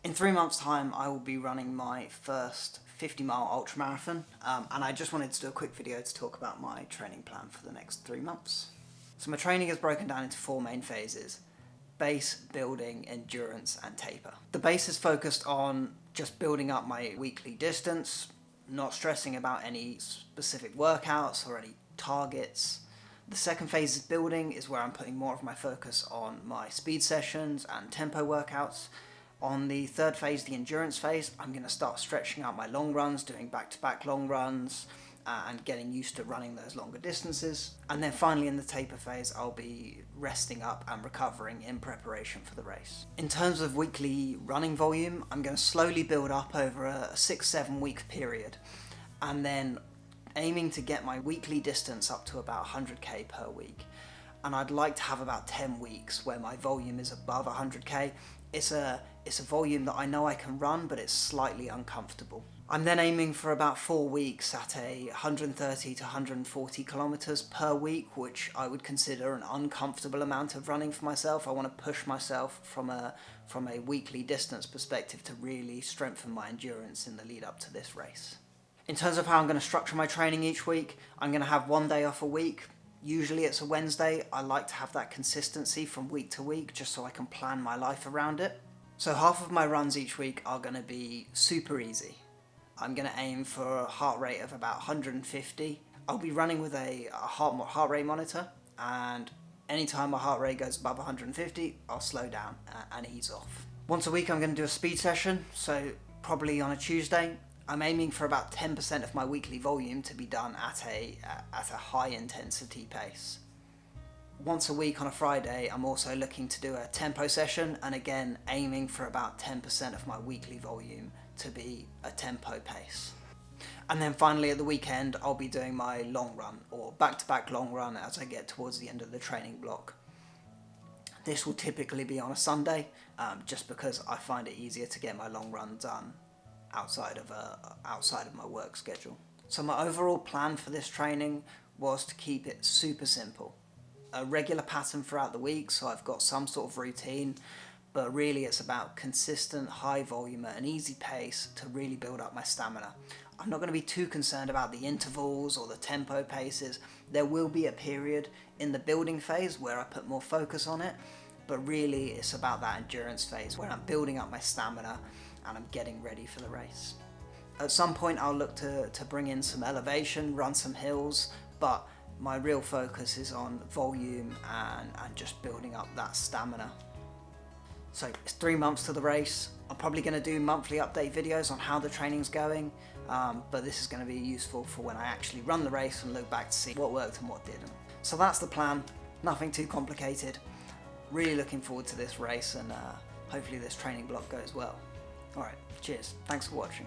In 3 months' time, I will be running my first 50-mile ultramarathon, and I just wanted to do a quick video to talk about my training plan for the next 3 months. So my training is broken down into 4 main phases: base, building, endurance, and taper. The base is focused on just building up my weekly distance, not stressing about any specific workouts or any targets. The second phase is building, is where I'm putting more of my focus on my speed sessions and tempo workouts. On the third phase, the endurance phase, I'm going to start stretching out my long runs, doing back-to-back long runs, and getting used to running those longer distances. And then finally in the taper phase, I'll be resting up and recovering in preparation for the race. In terms of weekly running volume, I'm going to slowly build up over a 6-7 week period, and then aiming to get my weekly distance up to about 100k per week. And I'd like to have about 10 weeks where my volume is above 100k. It's a volume that I know I can run, but it's slightly uncomfortable. I'm then aiming for about 4 weeks at a 130 to 140 kilometers per week, which I would consider an uncomfortable amount of running for myself. I want to push myself from a weekly distance perspective to really strengthen my endurance in the lead up to this race. In terms of how I'm going to structure my training each week, I'm going to have one day off a week. Usually it's a Wednesday. I like to have that consistency from week to week just so I can plan my life around it. So half of my runs each week are going to be super easy. I'm going to aim for a heart rate of about 150. I'll be running with a heart rate monitor, and anytime my heart rate goes above 150, I'll slow down and ease off. Once a week I'm going to do a speed session, so probably on a Tuesday. I'm aiming for about 10% of my weekly volume to be done at a high intensity pace. Once a week on a Friday, I'm also looking to do a tempo session, and again aiming for about 10% of my weekly volume to be a tempo pace. And then finally at the weekend, I'll be doing my long run or back-to-back long run as I get towards the end of the training block. This will typically be on a Sunday, just because I find it easier to get my long run done outside of my work schedule. So my overall plan for this training was to keep it super simple. A regular pattern throughout the week, so I've got some sort of routine, but really it's about consistent high volume at an easy pace to really build up my stamina. I'm not going to be too concerned about the intervals or the tempo paces. There will be a period in the building phase where I put more focus on it, but really it's about that endurance phase where I'm building up my stamina and I'm getting ready for the race. At some point I'll look to bring in some elevation, run some hills, but my real focus is on volume and just building up that stamina. So it's 3 months to the race. I'm probably going to do monthly update videos on how the training's going, but this is going to be useful for when I actually run the race and look back to see what worked and what didn't. So that's the plan, nothing too complicated. Really looking forward to this race, and hopefully this training block goes well. Alright, cheers, thanks for watching.